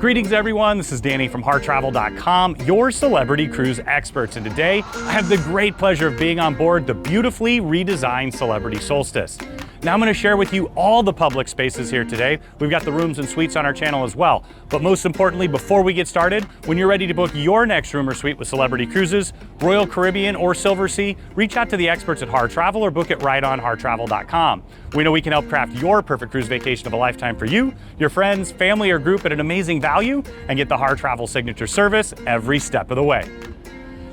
Greetings everyone, this is Danny from HarrTravel.com, your celebrity cruise experts, and today I have the great pleasure of being on board the beautifully redesigned Celebrity Solstice. Now I'm going to share with you all the public spaces here today. We've got the rooms and suites on our channel as well. But most importantly, before we get started, when you're ready to book your next room or suite with Celebrity Cruises, Royal Caribbean or Silversea, reach out to the experts at Harr Travel or book it right on HarrTravel.com. We know we can help craft your perfect cruise vacation of a lifetime for you, your friends, family, or group at an amazing value, and get the Harr Travel signature service every step of the way.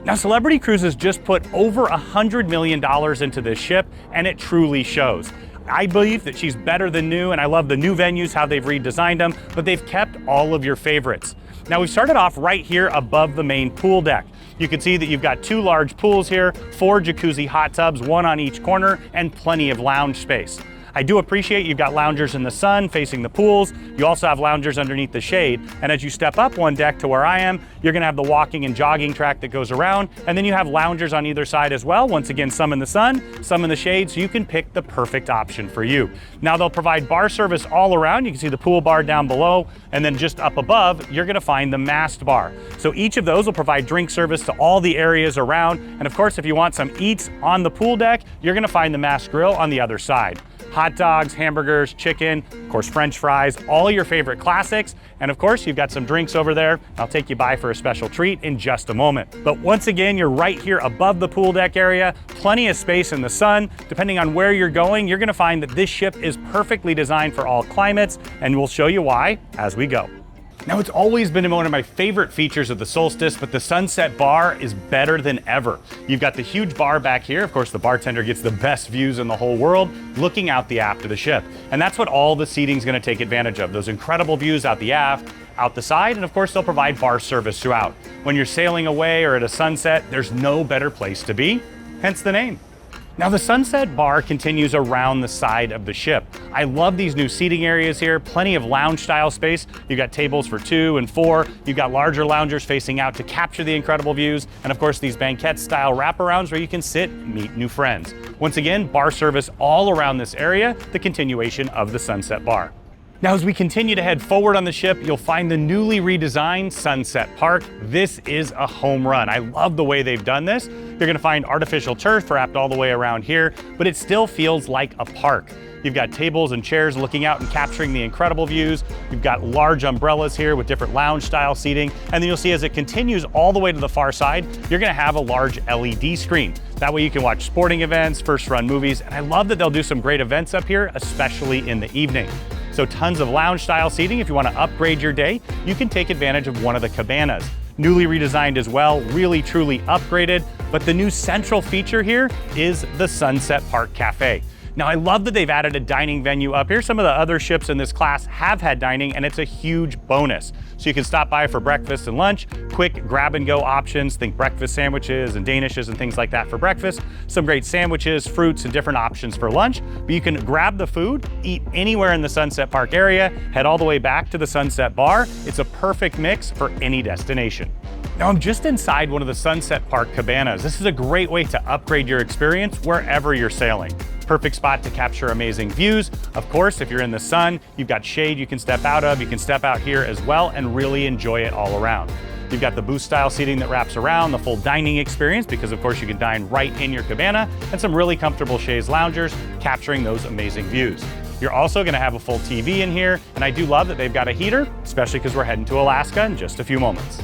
Now, Celebrity Cruises just put over $100 million into this ship, and it truly shows. I believe that she's better than new, and I love the new venues, how they've redesigned them, but they've kept all of your favorites. Now, we started off right here above the main pool deck. You can see that you've got 2 large pools here, 4 jacuzzi hot tubs, 1 on each corner, and plenty of lounge space. I do appreciate you've got loungers in the sun facing the pools. You also have loungers underneath the shade. And as you step up one deck to where I am, you're gonna have the walking and jogging track that goes around. And then you have loungers on either side as well. Once again, some in the sun, some in the shade, so you can pick the perfect option for you. Now they'll provide bar service all around. You can see the pool bar down below, and then just up above, you're gonna find the mast bar. So each of those will provide drink service to all the areas around. And of course, if you want some eats on the pool deck, you're gonna find the mast grill on the other side. Hot dogs, hamburgers, chicken, of course French fries, all your favorite classics, and of course you've got some drinks over there. I'll take you by for a special treat in just a moment. But once again, you're right here above the pool deck area, plenty of space in the sun. Depending on where you're going, you're gonna find that this ship is perfectly designed for all climates, and we'll show you why as we go. Now, it's always been one of my favorite features of the Solstice, but the Sunset Bar is better than ever. You've got the huge bar back here. Of course, the bartender gets the best views in the whole world, looking out the aft of the ship. And that's what all the seating's gonna take advantage of, those incredible views out the aft, out the side, and of course, they'll provide bar service throughout. When you're sailing away or at a sunset, there's no better place to be, hence the name. Now, the Sunset Bar continues around the side of the ship. I love these new seating areas here, plenty of lounge style space. You've got tables for 2 and 4. You've got larger loungers facing out to capture the incredible views. And of course, these banquette style wraparounds where you can sit, meet new friends. Once again, bar service all around this area, the continuation of the Sunset Bar. Now, as we continue to head forward on the ship, you'll find the newly redesigned Sunset Park. This is a home run. I love the way they've done this. You're gonna find artificial turf wrapped all the way around here, but it still feels like a park. You've got tables and chairs looking out and capturing the incredible views. You've got large umbrellas here with different lounge style seating. And then you'll see as it continues all the way to the far side, you're gonna have a large LED screen. That way you can watch sporting events, first run movies, and I love that they'll do some great events up here, especially in the evening. So tons of lounge style seating. If you want to upgrade your day, you can take advantage of one of the cabanas. Newly redesigned as well, really truly upgraded. But the new central feature here is the Sunset Park Cafe. Now, I love that they've added a dining venue up here. Some of the other ships in this class have had dining, and it's a huge bonus. So you can stop by for breakfast and lunch, quick grab and go options, think breakfast sandwiches and danishes and things like that for breakfast, some great sandwiches, fruits, and different options for lunch. But you can grab the food, eat anywhere in the Sunset Park area, head all the way back to the Sunset Bar. It's a perfect mix for any destination. Now, I'm just inside one of the Sunset Park Cabanas. This is a great way to upgrade your experience wherever you're sailing. Perfect spot to capture amazing views. Of course, if you're in the sun, you've got shade you can step out of. You can step out here as well and really enjoy it all around. You've got the booth style seating that wraps around, the full dining experience, because of course you can dine right in your cabana, and some really comfortable chaise loungers capturing those amazing views. You're also gonna have a full TV in here, and I do love that they've got a heater, especially because we're heading to Alaska in just a few moments.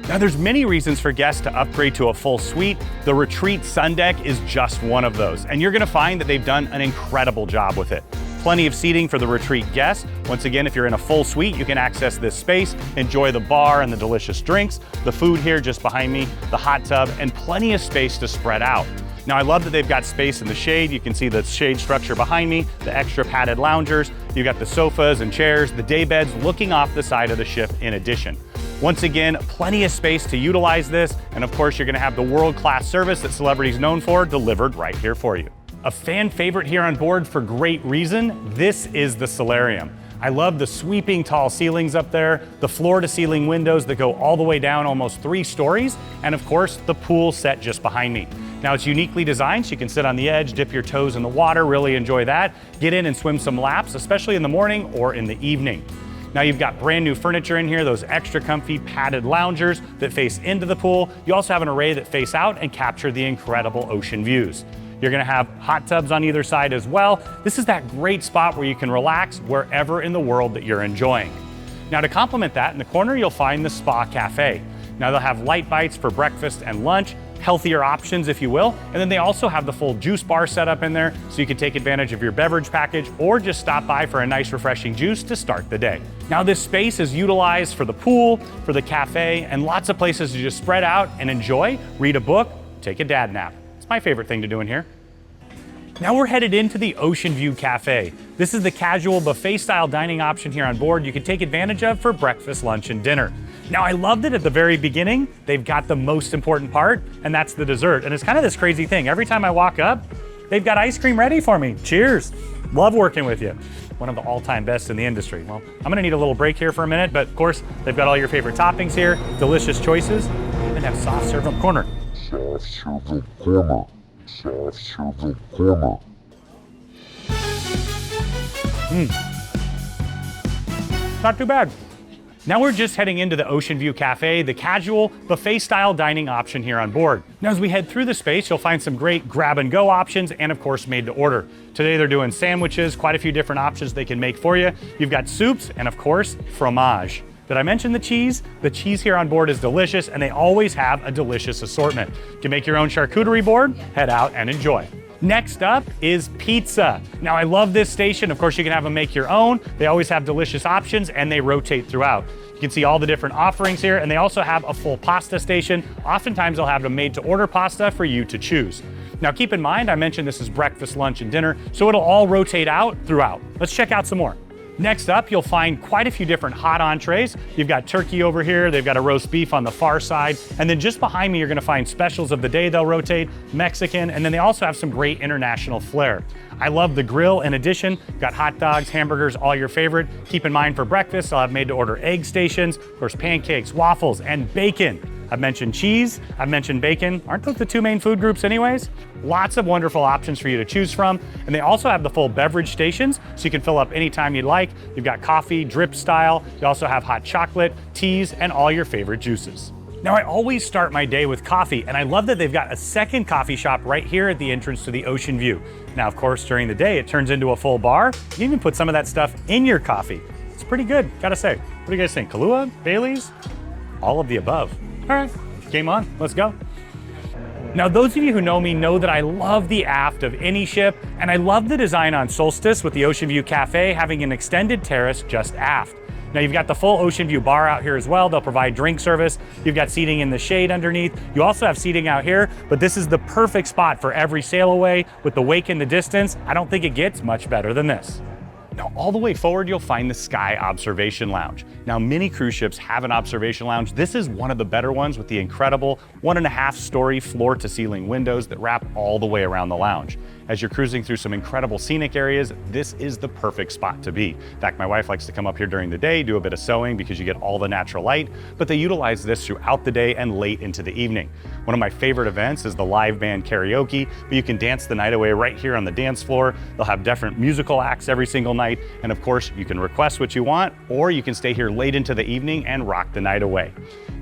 Now, there's many reasons for guests to upgrade to a full suite. The Retreat Sundeck is just one of those, and you're gonna find that they've done an incredible job with it. Plenty of seating for the retreat guests. Once again, if you're in a full suite, you can access this space, enjoy the bar and the delicious drinks, the food here just behind me, the hot tub, and plenty of space to spread out. Now, I love that they've got space in the shade. You can see the shade structure behind me, the extra padded loungers. You've got the sofas and chairs, the day beds looking off the side of the ship in addition. Once again, plenty of space to utilize this. And of course, you're gonna have the world-class service that Celebrity's known for delivered right here for you. A fan favorite here on board for great reason, this is the Solarium. I love the sweeping tall ceilings up there, the floor-to-ceiling windows that go all the way down almost 3 stories, and of course, the pool set just behind me. Now, it's uniquely designed so you can sit on the edge, dip your toes in the water, really enjoy that, get in and swim some laps, especially in the morning or in the evening. Now you've got brand new furniture in here, those extra comfy padded loungers that face into the pool. You also have an array that face out and capture the incredible ocean views. You're gonna have hot tubs on either side as well. This is that great spot where you can relax wherever in the world that you're enjoying. Now to complement that, in the corner you'll find the Spa Cafe. Now they'll have light bites for breakfast and lunch, healthier options if you will, and then they also have the full juice bar set up in there so you can take advantage of your beverage package or just stop by for a nice refreshing juice to start the day. Now this space is utilized for the pool, for the cafe, and lots of places to just spread out and enjoy, read a book, take a dad nap. It's my favorite thing to do in here. Now we're headed into the Ocean View Cafe. This is the casual buffet style dining option here on board you can take advantage of for breakfast, lunch, and dinner. Now I love that at the very beginning, they've got the most important part, and that's the dessert. And it's kind of this crazy thing. Every time I walk up, they've got ice cream ready for me. Cheers. Love working with you. One of the all-time best in the industry. Well, I'm gonna need a little break here for a minute, but of course, they've got all your favorite toppings here, delicious choices, and have soft serve up corner. Soft serve up corner. Soft serve up corner. Not too bad. Now we're just heading into the Ocean View Cafe, the casual buffet-style dining option here on board. Now as we head through the space, you'll find some great grab-and-go options and of course made to order. Today they're doing sandwiches, quite a few different options they can make for you. You've got soups and of course, fromage. Did I mention the cheese? The cheese here on board is delicious and they always have a delicious assortment. You can make your own charcuterie board, head out and enjoy. Next up is pizza. Now I love this station. Of course, you can have them make your own. They always have delicious options and they rotate throughout. You can see all the different offerings here and they also have a full pasta station. Oftentimes they'll have a made to order pasta for you to choose. Now keep in mind, I mentioned this is breakfast, lunch, and dinner, so it'll all rotate out throughout. Let's check out some more. Next up, you'll find quite a few different hot entrees. You've got turkey over here, they've got a roast beef on the far side, and then just behind me, you're gonna find specials of the day they'll rotate, Mexican, and then they also have some great international flair. I love the grill in addition, got hot dogs, hamburgers, all your favorite. Keep in mind for breakfast, I'll have made to order egg stations, of course pancakes, waffles, and bacon. I've mentioned cheese, I've mentioned bacon. Aren't those the two main food groups anyways? Lots of wonderful options for you to choose from. And they also have the full beverage stations, so you can fill up anytime you'd like. You've got coffee, drip style. You also have hot chocolate, teas, and all your favorite juices. Now I always start my day with coffee, and I love that they've got a second coffee shop right here at the entrance to the Ocean View. Now of course, during the day, it turns into a full bar. You can even put some of that stuff in your coffee. It's pretty good, gotta say. What do you guys think? Kahlua? Bailey's? All of the above. All right, game on, let's go. Now, those of you who know me know that I love the aft of any ship, and I love the design on Solstice with the Ocean View Cafe having an extended terrace just aft. Now you've got the full Ocean View bar out here as well. They'll provide drink service. You've got seating in the shade underneath. You also have seating out here, but this is the perfect spot for every sail away with the wake in the distance. I don't think it gets much better than this. Now, all the way forward, you'll find the Sky Observation Lounge. Now, many cruise ships have an observation lounge. This is one of the better ones with the incredible 1.5-story floor-to-ceiling windows that wrap all the way around the lounge. As you're cruising through some incredible scenic areas, this is the perfect spot to be. In fact, my wife likes to come up here during the day, do a bit of sewing because you get all the natural light, but they utilize this throughout the day and late into the evening. One of my favorite events is the live band karaoke, but you can dance the night away right here on the dance floor. They'll have different musical acts every single night, and of course, you can request what you want, or you can stay here late into the evening and rock the night away.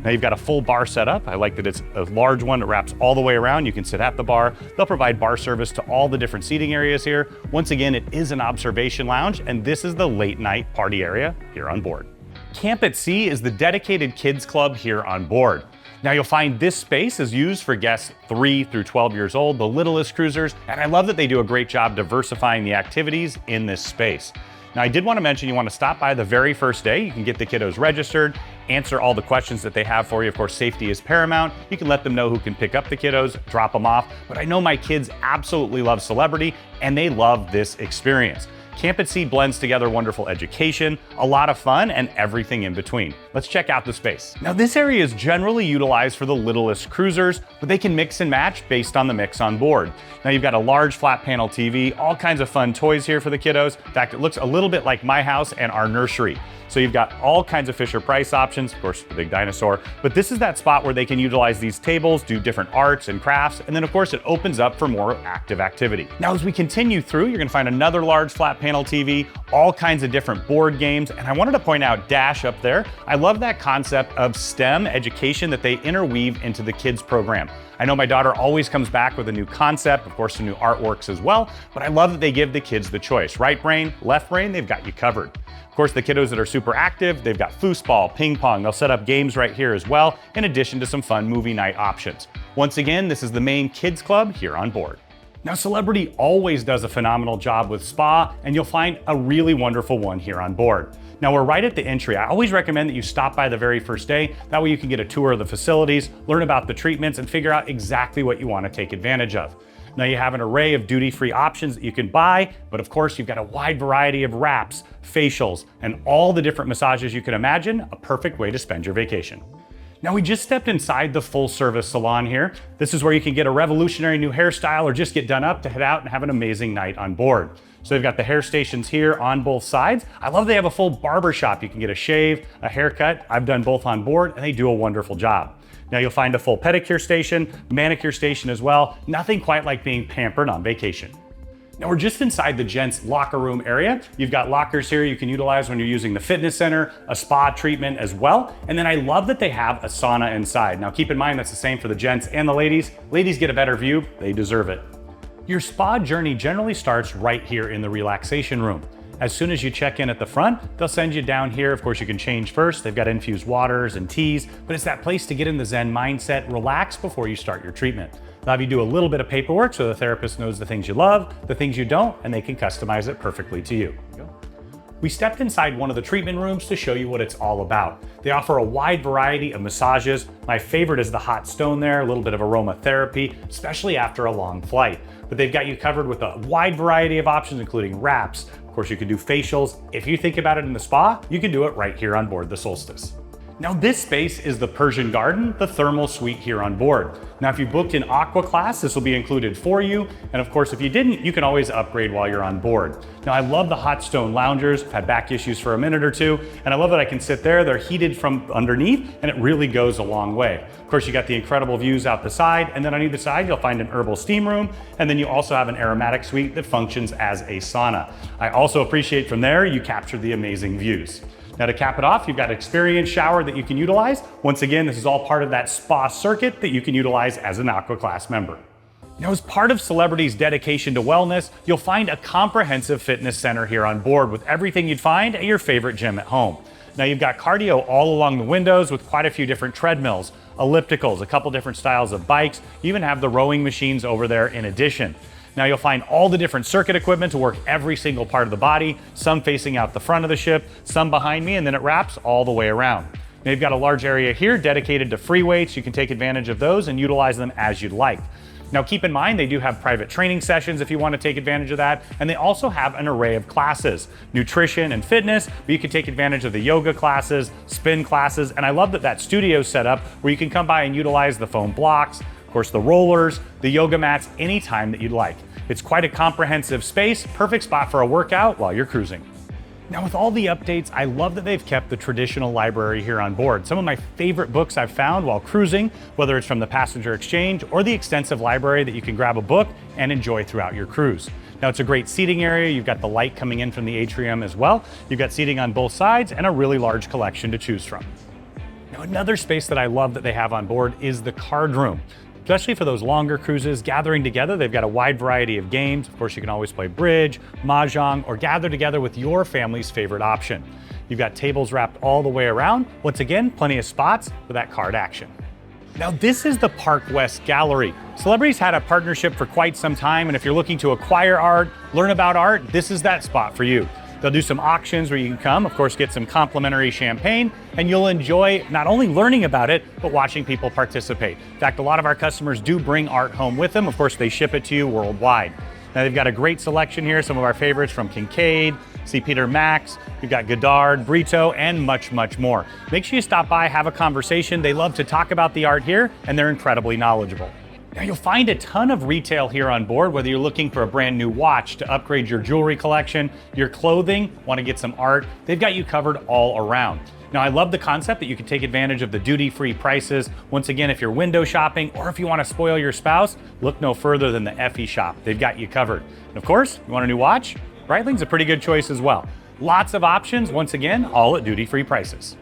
Now you've got a full bar set up. I like that it's a large one that wraps all the way around. You can sit at the bar. They'll provide bar service to all the different seating areas here. Once again, it is an observation lounge, and this is the late night party area here on board. Camp at Sea is the dedicated kids club here on board. Now you'll find this space is used for guests 3 through 12 years old, the littlest cruisers, and I love that they do a great job diversifying the activities in this space. Now I did want to mention you want to stop by the very first day. You can get the kiddos registered, answer all the questions that they have for you. Of course, safety is paramount. You can let them know who can pick up the kiddos, drop them off. But I know my kids absolutely love Celebrity and they love this experience. Camp at Sea blends together wonderful education, a lot of fun, and everything in between. Let's check out the space. Now this area is generally utilized for the littlest cruisers, but they can mix and match based on the mix on board. Now you've got a large flat panel TV, all kinds of fun toys here for the kiddos. In fact, it looks a little bit like my house and our nursery. So you've got all kinds of Fisher-Price options, of course, the big dinosaur, but this is that spot where they can utilize these tables, do different arts and crafts, and then of course it opens up for more active activity. Now as we continue through, you're gonna find another large flat panel panel TV, all kinds of different board games. And I wanted to point out Dash up there. I love that concept of STEM education that they interweave into the kids program. I know my daughter always comes back with a new concept, of course, some new artworks as well, but I love that they give the kids the choice. Right brain, left brain, they've got you covered. Of course, the kiddos that are super active, they've got foosball, ping pong. They'll set up games right here as well, in addition to some fun movie night options. Once again, this is the main kids club here on board. Now, Celebrity always does a phenomenal job with spa, and you'll find a really wonderful one here on board. Now, we're right at the entry. I always recommend that you stop by the very first day. That way you can get a tour of the facilities, learn about the treatments, and figure out exactly what you want to take advantage of. Now, you have an array of duty-free options that you can buy, but of course, you've got a wide variety of wraps, facials, and all the different massages you can imagine, a perfect way to spend your vacation. Now, we just stepped inside the full-service salon here. This is where you can get a revolutionary new hairstyle or just get done up to head out and have an amazing night on board. So they've got the hair stations here on both sides. I love they have a full barber shop. You can get a shave, a haircut. I've done both on board, and they do a wonderful job. Now, you'll find a full pedicure station, manicure station as well. Nothing quite like being pampered on vacation. Now, we're just inside the gents' locker room area. You've got lockers here you can utilize when you're using the fitness center, a spa treatment as well. And then I love that they have a sauna inside. Now, keep in mind that's the same for the gents and the ladies. Ladies get a better view, they deserve it. Your spa journey generally starts right here in the relaxation room. As soon as you check in at the front, they'll send you down here. Of course, you can change first. They've got infused waters and teas, but it's that place to get in the Zen mindset, relax before you start your treatment. They'll have you do a little bit of paperwork so the therapist knows the things you love, the things you don't, and they can customize it perfectly to you. We stepped inside one of the treatment rooms to show you what it's all about. They offer a wide variety of massages. My favorite is the hot stone there, a little bit of aromatherapy, especially after a long flight. But they've got you covered with a wide variety of options, including wraps. Of course, you can do facials. If you think about it in the spa, you can do it right here on board the Solstice. Now, this space is the Persian Garden, the thermal suite here on board. Now, if you booked in AquaClass, this will be included for you. And of course, if you didn't, you can always upgrade while you're on board. Now, I love the hot stone loungers. I've had back issues for a minute or two, and I love that I can sit there. They're heated from underneath, and it really goes a long way. Of course, you got the incredible views out the side, and then on either side, you'll find an herbal steam room, and then you also have an aromatic suite that functions as a sauna. I also appreciate from there, you capture the amazing views. Now, to cap it off, you've got an experience shower that you can utilize. Once again, this is all part of that spa circuit that you can utilize as an AquaClass member. Now, as part of Celebrity's dedication to wellness, you'll find a comprehensive fitness center here on board with everything you'd find at your favorite gym at home. Now, you've got cardio all along the windows with quite a few different treadmills, ellipticals, a couple different styles of bikes. You even have the rowing machines over there in addition. Now, you'll find all the different circuit equipment to work every single part of the body, some facing out the front of the ship, some behind me, and then it wraps all the way around. Now, you've got a large area here dedicated to free weights. You can take advantage of those and utilize them as you'd like. Now, keep in mind, they do have private training sessions if you want to take advantage of that, and they also have an array of classes, nutrition and fitness, but you can take advantage of the yoga classes, spin classes, and I love that that studio set up where you can come by and utilize the foam blocks, of course, the rollers, the yoga mats, anytime that you'd like. It's quite a comprehensive space, perfect spot for a workout while you're cruising. Now, with all the updates, I love that they've kept the traditional library here on board. Some of my favorite books I've found while cruising, whether it's from the passenger exchange or the extensive library that you can grab a book and enjoy throughout your cruise. Now, it's a great seating area. You've got the light coming in from the atrium as well. You've got seating on both sides and a really large collection to choose from. Now, another space that I love that they have on board is the card room. Especially for those longer cruises, gathering together, they've got a wide variety of games. Of course, you can always play bridge, mahjong, or gather together with your family's favorite option. You've got tables wrapped all the way around. Once again, plenty of spots for that card action. Now, this is the Park West Gallery. Celebrity's had a partnership for quite some time, and if you're looking to acquire art, learn about art, this is that spot for you. They'll do some auctions where you can come, of course, get some complimentary champagne, and you'll enjoy not only learning about it, but watching people participate. In fact, a lot of our customers do bring art home with them. Of course, they ship it to you worldwide. Now, they've got a great selection here, some of our favorites from Kincaid, C. Peter Max, you've got Godard, Brito, and much, much more. Make sure you stop by, have a conversation. They love to talk about the art here, and they're incredibly knowledgeable. Now, you'll find a ton of retail here on board, whether you're looking for a brand new watch to upgrade your jewelry collection, your clothing, want to get some art, they've got you covered all around. Now, I love the concept that you can take advantage of the duty-free prices. Once again, if you're window shopping or if you want to spoil your spouse, look no further than the FE shop. They've got you covered. And of course, you want a new watch? Breitling's a pretty good choice as well. Lots of options, once again, all at duty-free prices.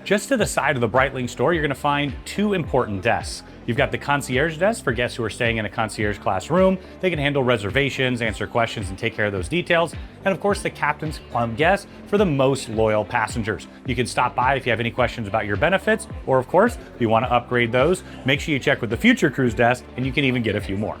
Just to the side of the Breitling store, you're gonna find two important desks. You've got the concierge desk for guests who are staying in a concierge class room. They can handle reservations, answer questions, and take care of those details. And of course, the Captain's Club guest for the most loyal passengers. You can stop by if you have any questions about your benefits, or of course, if you wanna upgrade those, make sure you check with the Future Cruise desk, and you can even get a few more.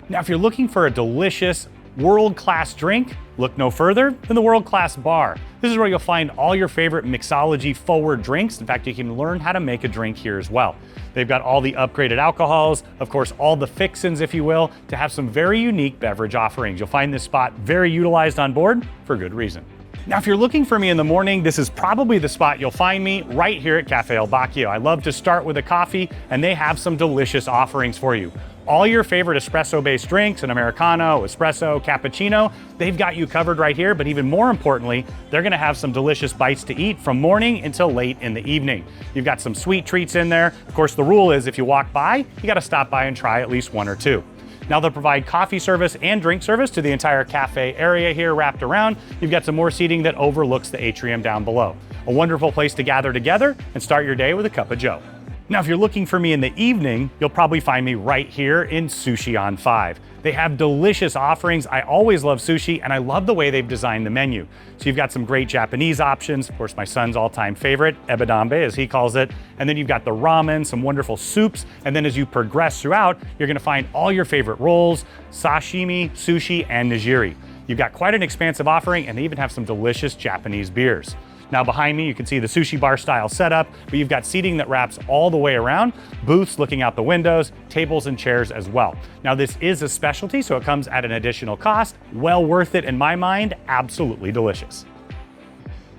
Now, if you're looking for a delicious, world-class drink, look no further than the World-Class Bar. This is where you'll find all your favorite mixology-forward drinks. In fact, you can learn how to make a drink here as well. They've got all the upgraded alcohols, of course, all the fixins, if you will, to have some very unique beverage offerings. You'll find this spot very utilized on board for good reason. Now, if you're looking for me in the morning, this is probably the spot you'll find me right here at Café Il Bacio. I love to start with a coffee, and they have some delicious offerings for you. All your favorite espresso-based drinks, an Americano, espresso, cappuccino, they've got you covered right here, but even more importantly, they're gonna have some delicious bites to eat from morning until late in the evening. You've got some sweet treats in there. Of course, the rule is if you walk by, you gotta stop by and try at least one or two. Now they'll provide coffee service and drink service to the entire cafe area here wrapped around. You've got some more seating that overlooks the atrium down below. A wonderful place to gather together and start your day with a cup of joe. Now, if you're looking for me in the evening, you'll probably find me right here in Sushi on 5. They have delicious offerings. I always love sushi, and I love the way they've designed the menu. So you've got some great Japanese options. Of course, my son's all-time favorite, ebadambe, as he calls it. And then you've got the ramen, some wonderful soups. And then as you progress throughout, you're gonna find all your favorite rolls, sashimi, sushi, and nigiri. You've got quite an expansive offering, and they even have some delicious Japanese beers. Now behind me, you can see the sushi bar style setup, but you've got seating that wraps all the way around, booths looking out the windows, tables and chairs as well. Now this is a specialty, so it comes at an additional cost. Well worth it in my mind, absolutely delicious.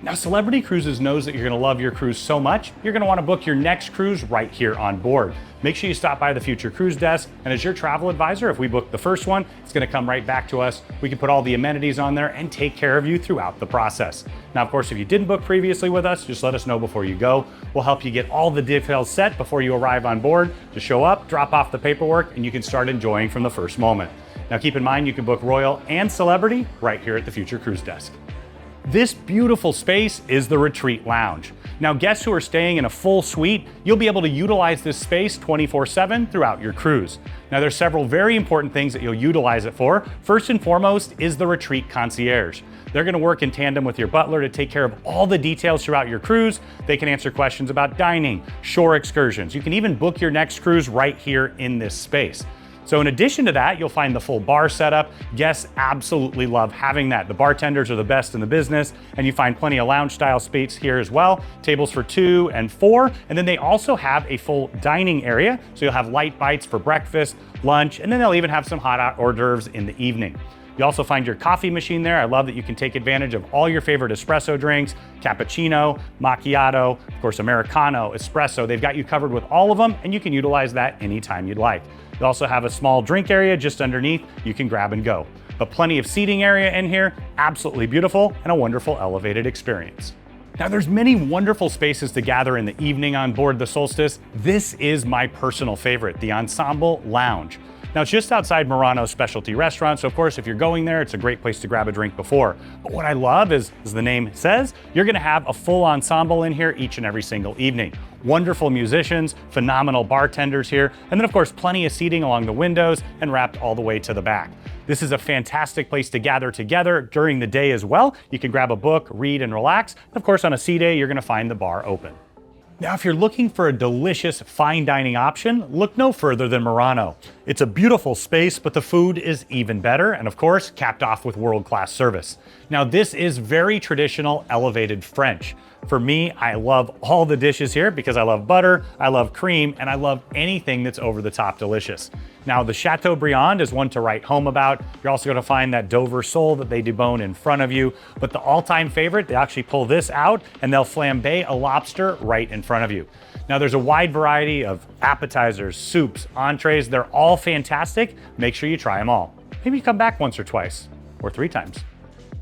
Now, Celebrity Cruises knows that you're gonna love your cruise so much, you're gonna wanna book your next cruise right here on board. Make sure you stop by the Future Cruise desk, and as your travel advisor, if we book the first one, it's gonna come right back to us. We can put all the amenities on there and take care of you throughout the process. Now, of course, if you didn't book previously with us, just let us know before you go. We'll help you get all the details set before you arrive on board. Just show up, drop off the paperwork, and you can start enjoying from the first moment. Now, keep in mind, you can book Royal and Celebrity right here at the Future Cruise desk. This beautiful space is the Retreat Lounge. Now, guests who are staying in a full suite, you'll be able to utilize this space 24/7 throughout your cruise. Now, there's several very important things that you'll utilize it for. First and foremost is the Retreat Concierge. They're gonna work in tandem with your butler to take care of all the details throughout your cruise. They can answer questions about dining, shore excursions. You can even book your next cruise right here in this space. So in addition to that, you'll find the full bar setup. Guests absolutely love having that. The bartenders are the best in the business, and you find plenty of lounge style space here as well. Tables for 2 and 4, and then they also have a full dining area. So you'll have light bites for breakfast, lunch, and then they'll even have some hot hors d'oeuvres in the evening. You also find your coffee machine there. I love that you can take advantage of all your favorite espresso drinks, cappuccino, macchiato, of course, Americano, espresso. They've got you covered with all of them, and you can utilize that anytime you'd like. You also have a small drink area just underneath you can grab and go. But plenty of seating area in here, absolutely beautiful, and a wonderful elevated experience. Now, there's many wonderful spaces to gather in the evening on board the Solstice. This is my personal favorite, the Ensemble Lounge. Now, it's just outside Murano's specialty restaurant, so of course, if you're going there, it's a great place to grab a drink before. But what I love is, as the name says, you're gonna have a full ensemble in here each and every single evening. Wonderful musicians, phenomenal bartenders here, and then of course, plenty of seating along the windows and wrapped all the way to the back. This is a fantastic place to gather together during the day as well. You can grab a book, read, and relax. And of course, on a sea day, you're gonna find the bar open. Now, if you're looking for a delicious fine dining option, look no further than Murano. It's a beautiful space, but the food is even better, and of course, capped off with world-class service. Now, this is very traditional elevated French. For me, I love all the dishes here because I love butter, I love cream, and I love anything that's over the top delicious. Now, the Chateaubriand is one to write home about. You're also gonna find that Dover sole that they debone in front of you. But the all-time favorite, they actually pull this out and they'll flambe a lobster right in front of you. Now, there's a wide variety of appetizers, soups, entrees. They're all fantastic. Make sure you try them all. Maybe you come back once or twice, or 3 times.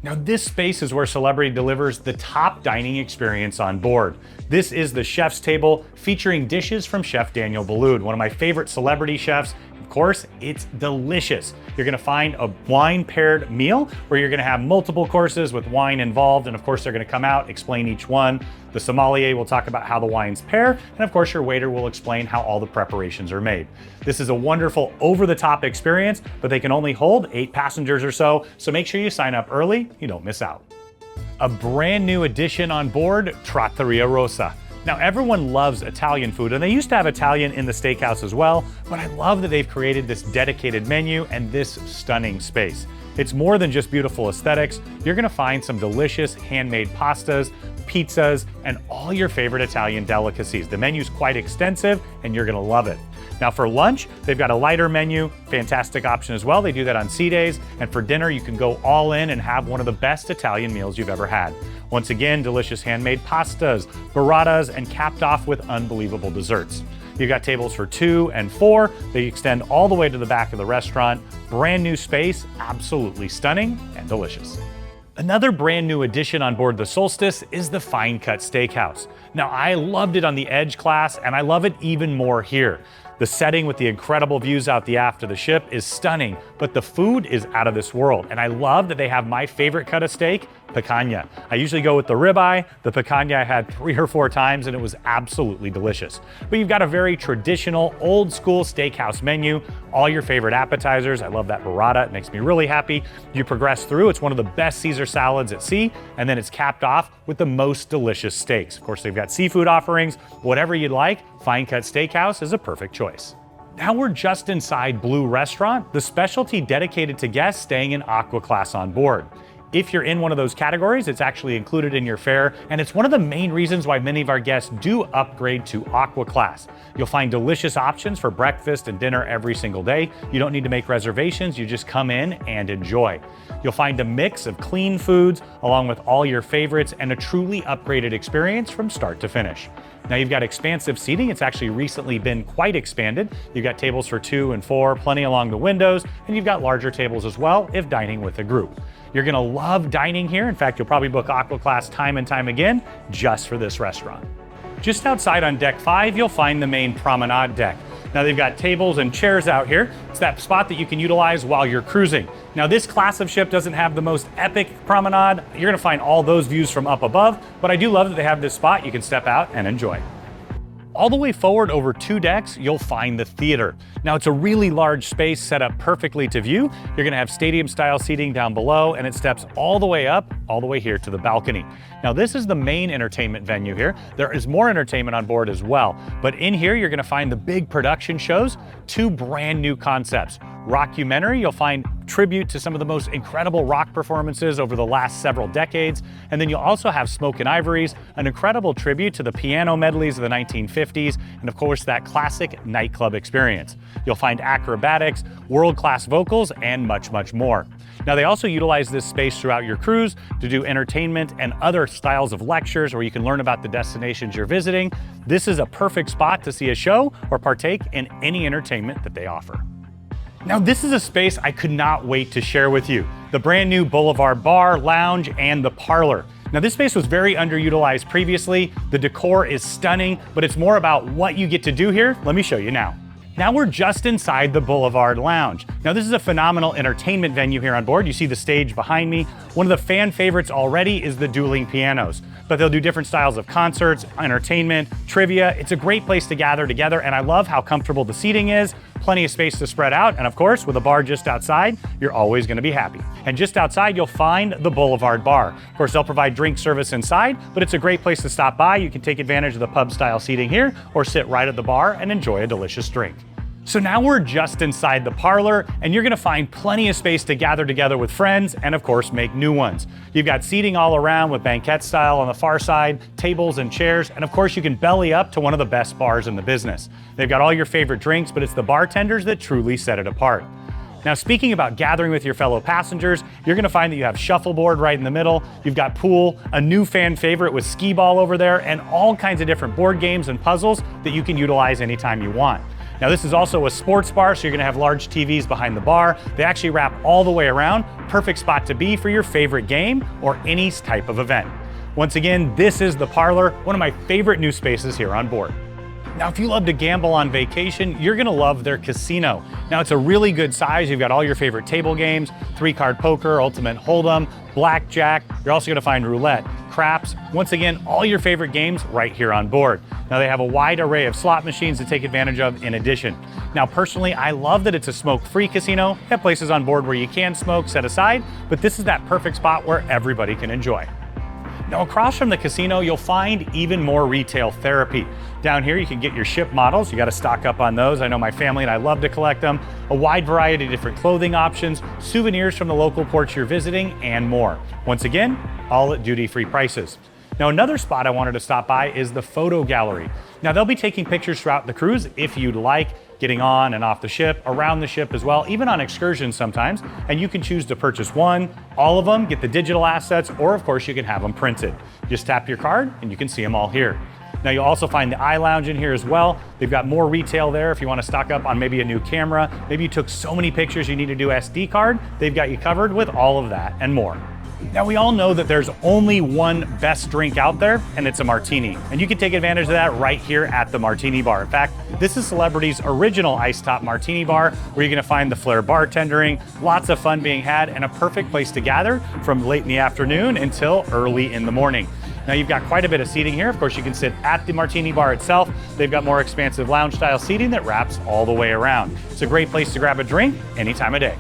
Now, this space is where Celebrity delivers the top dining experience on board. This is the chef's table featuring dishes from Chef Daniel Boulud, one of my favorite celebrity chefs. In Of course, it's delicious. You're gonna find a wine paired meal where you're gonna have multiple courses with wine involved, and of course they're gonna come out, explain each one. The sommelier will talk about how the wines pair, and of course your waiter will explain how all the preparations are made. This is a wonderful over-the-top experience, but they can only hold 8 passengers or so make sure you sign up early, you don't miss out. A brand new addition on board, Trattoria Rosa. Now everyone loves Italian food, and they used to have Italian in the steakhouse as well, but I love that they've created this dedicated menu and this stunning space. It's more than just beautiful aesthetics. You're gonna find some delicious handmade pastas, pizzas, and all your favorite Italian delicacies. The menu's quite extensive and you're gonna love it. Now for lunch, they've got a lighter menu, fantastic option as well. They do that on sea days. And for dinner, you can go all in and have one of the best Italian meals you've ever had. Once again, delicious handmade pastas, burratas, and capped off with unbelievable desserts. You've got tables for 2 and 4. They extend all the way to the back of the restaurant. Brand new space, absolutely stunning and delicious. Another brand new addition on board the Solstice is the Fine Cut Steakhouse. Now, I loved it on the Edge class, and I love it even more here. The setting with the incredible views out the aft of the ship is stunning, but the food is out of this world. And I love that they have my favorite cut of steak, picanha. I usually go with the ribeye. The picanha I had 3 or 4 times and it was absolutely delicious. But you've got a very traditional, old school steakhouse menu, all your favorite appetizers. I love that burrata, it makes me really happy. You progress through, it's one of the best Caesar salads at sea, and then it's capped off with the most delicious steaks. Of course, they've got seafood offerings, whatever you'd like, Fine Cut Steakhouse is a perfect choice. Now we're just inside Blu Restaurant, the specialty dedicated to guests staying in AquaClass on board. If you're in one of those categories, it's actually included in your fare, and it's one of the main reasons why many of our guests do upgrade to AquaClass. You'll find delicious options for breakfast and dinner every single day. You don't need to make reservations, you just come in and enjoy. You'll find a mix of clean foods along with all your favorites and a truly upgraded experience from start to finish. Now you've got expansive seating. It's actually recently been quite expanded. You've got tables for 2 and 4, plenty along the windows, and you've got larger tables as well if dining with a group. You're gonna love dining here. In fact, you'll probably book AquaClass time and time again just for this restaurant. Just outside on deck 5, you'll find the main promenade deck. Now they've got tables and chairs out here. It's that spot that you can utilize while you're cruising. Now this class of ship doesn't have the most epic promenade. You're gonna find all those views from up above, but I do love that they have this spot you can step out and enjoy. All the way forward over 2 decks, you'll find the theater. Now it's a really large space set up perfectly to view. You're gonna have stadium style seating down below, and it steps all the way up, all the way here to the balcony. Now this is the main entertainment venue here. There is more entertainment on board as well, but in here you're gonna find the big production shows, 2 brand new concepts. Rockumentary, you'll find tribute to some of the most incredible rock performances over the last several decades. And then you'll also have Smoke Ivories, an incredible tribute to the piano medleys of the 1950s, and of course that classic nightclub experience. You'll find acrobatics, world-class vocals, and much, much more. Now they also utilize this space throughout your cruise to do entertainment and other styles of lectures where you can learn about the destinations you're visiting. This is a perfect spot to see a show or partake in any entertainment that they offer. Now this is a space I could not wait to share with you. The brand new Boulevard Bar, Lounge, and the Parlor. Now this space was very underutilized previously. The decor is stunning, but it's more about what you get to do here. Let me show you now. Now we're just inside the Boulevard Lounge. Now this is a phenomenal entertainment venue here on board. You see the stage behind me. One of the fan favorites already is the dueling pianos, but they'll do different styles of concerts, entertainment, trivia. It's a great place to gather together, and I love how comfortable the seating is. Plenty of space to spread out, and of course, with a bar just outside, you're always gonna be happy. And just outside, you'll find the Boulevard Bar. Of course, they'll provide drink service inside, but it's a great place to stop by. You can take advantage of the pub-style seating here, or sit right at the bar and enjoy a delicious drink. So now we're just inside the Parlor, and you're gonna find plenty of space to gather together with friends and of course make new ones. You've got seating all around with banquette style on the far side, tables and chairs, and of course you can belly up to one of the best bars in the business. They've got all your favorite drinks, but it's the bartenders that truly set it apart. Now speaking about gathering with your fellow passengers, you're gonna find that you have shuffleboard right in the middle, you've got pool, a new fan favorite with Skee-Ball over there, and all kinds of different board games and puzzles that you can utilize anytime you want. Now this is also a sports bar, so you're gonna have large TVs behind the bar. They actually wrap all the way around. Perfect spot to be for your favorite game or any type of event. Once again, this is the Parlor, one of my favorite new spaces here on board. Now, if you love to gamble on vacation, you're gonna love their casino. Now, it's a really good size. You've got all your favorite table games, 3-card poker, ultimate hold'em, blackjack. You're also gonna find roulette, craps. Once again, all your favorite games right here on board. Now, they have a wide array of slot machines to take advantage of in addition. Now, personally, I love that it's a smoke-free casino. They have places on board where you can smoke set aside, but this is that perfect spot where everybody can enjoy. Now, across from the casino, you'll find even more retail therapy. Down here, you can get your ship models. You got to stock up on those. I know my family and I love to collect them. A wide variety of different clothing options, souvenirs from the local ports you're visiting, and more. Once again, all at duty-free prices. Now, another spot I wanted to stop by is the photo gallery. Now, they'll be taking pictures throughout the cruise if you'd like, getting on and off the ship, around the ship as well, even on excursions sometimes. And you can choose to purchase one, all of them, get the digital assets, or of course you can have them printed. Just tap your card and you can see them all here. Now, you'll also find the iLounge in here as well. They've got more retail there if you want to stock up on maybe a new camera. Maybe you took so many pictures you need to do SD card. They've got you covered with all of that and more. Now, we all know that there's only one best drink out there, and it's a martini. And you can take advantage of that right here at the Martini Bar. In fact, this is Celebrity's original ice top martini bar, where you're gonna find the flair bartendering, lots of fun being had, and a perfect place to gather from late in the afternoon until early in the morning. Now, you've got quite a bit of seating here. Of course, you can sit at the Martini Bar itself. They've got more expansive lounge-style seating that wraps all the way around. It's a great place to grab a drink any time of day.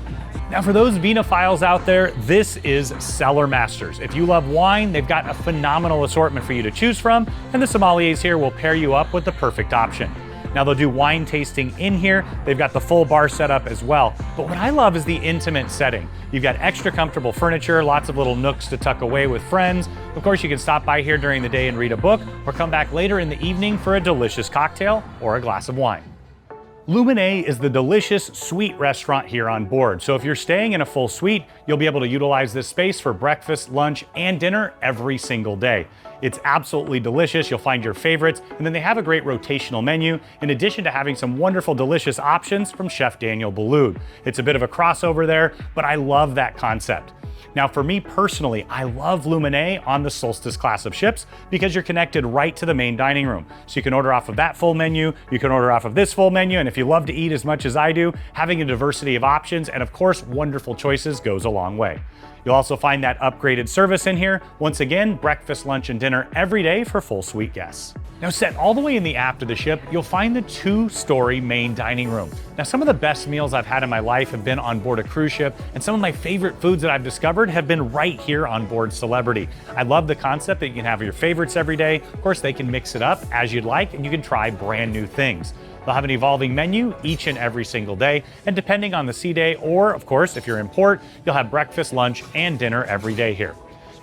Now, for those vinophiles out there, this is Cellar Masters. If you love wine, they've got a phenomenal assortment for you to choose from, and the sommeliers here will pair you up with the perfect option. Now, they'll do wine tasting in here. They've got the full bar setup as well. But what I love is the intimate setting. You've got extra comfortable furniture, lots of little nooks to tuck away with friends. Of course, you can stop by here during the day and read a book, or come back later in the evening for a delicious cocktail or a glass of wine. Lumine is the delicious suite restaurant here on board. So if you're staying in a full suite, you'll be able to utilize this space for breakfast, lunch, and dinner every single day. It's absolutely delicious. You'll find your favorites, and then they have a great rotational menu, in addition to having some wonderful, delicious options from Chef Daniel Boulud. It's a bit of a crossover there, but I love that concept. Now, for me personally, I love Lumine on the Solstice class of ships because you're connected right to the main dining room. So you can order off of that full menu, you can order off of this full menu, and if you love to eat as much as I do, having a diversity of options and of course, wonderful choices goes a long way. You'll also find that upgraded service in here. Once again, breakfast, lunch, and dinner every day for full suite guests. Now, set all the way in the aft of the ship, you'll find the 2-story main dining room. Now, some of the best meals I've had in my life have been on board a cruise ship, and some of my favorite foods that I've discovered have been right here on board Celebrity. I love the concept that you can have your favorites every day. Of course, they can mix it up as you'd like, and you can try brand new things. They'll have an evolving menu each and every single day, and depending on the sea day, or of course, if you're in port, you'll have breakfast, lunch, and dinner every day here.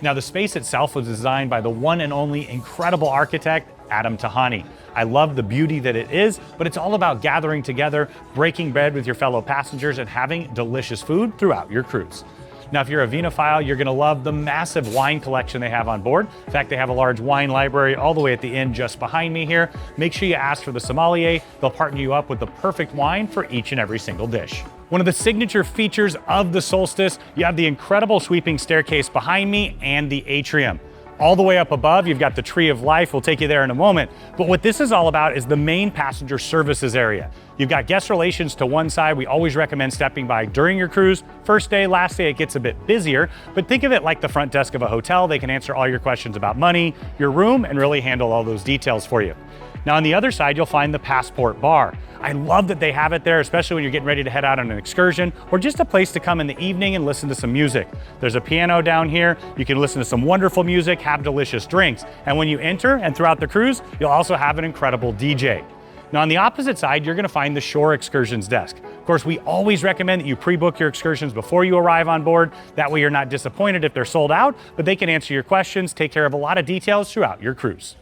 Now, the space itself was designed by the one and only incredible architect, Adam Tahani. I love the beauty that it is, but it's all about gathering together, breaking bread with your fellow passengers, and having delicious food throughout your cruise. Now, if you're a vinophile, you're gonna love the massive wine collection they have on board. In fact, they have a large wine library all the way at the end just behind me here. Make sure you ask for the sommelier. They'll partner you up with the perfect wine for each and every single dish. One of the signature features of the Solstice, you have the incredible sweeping staircase behind me and the atrium. All the way up above, you've got the Tree of Life. We'll take you there in a moment. But what this is all about is the main passenger services area. You've got guest relations to one side. We always recommend stepping by during your cruise. First day, last day, it gets a bit busier, but think of it like the front desk of a hotel. They can answer all your questions about money, your room, and really handle all those details for you. Now, on the other side, you'll find the Passport Bar. I love that they have it there, especially when you're getting ready to head out on an excursion or just a place to come in the evening and listen to some music. There's a piano down here. You can listen to some wonderful music, have delicious drinks. And when you enter and throughout the cruise, you'll also have an incredible DJ. Now, on the opposite side, you're gonna find the Shore Excursions desk. Of course, we always recommend that you pre-book your excursions before you arrive on board. That way you're not disappointed if they're sold out, but they can answer your questions, take care of a lot of details throughout your cruise.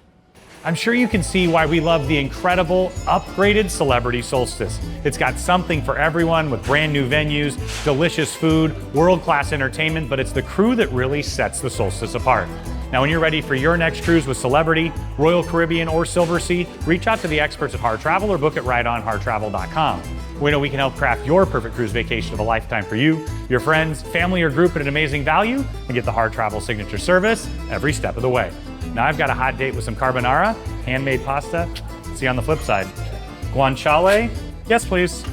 I'm sure you can see why we love the incredible upgraded Celebrity Solstice. It's got something for everyone with brand new venues, delicious food, world-class entertainment, but it's the crew that really sets the Solstice apart. Now, when you're ready for your next cruise with Celebrity, Royal Caribbean, or Silversea, reach out to the experts at Harr Travel or book it right on harrtravel.com. We know we can help craft your perfect cruise vacation of a lifetime for you, your friends, family, or group at an amazing value, and get the Harr Travel signature service every step of the way. Now, I've got a hot date with some carbonara, handmade pasta. See you on the flip side. Guanciale? Yes, please.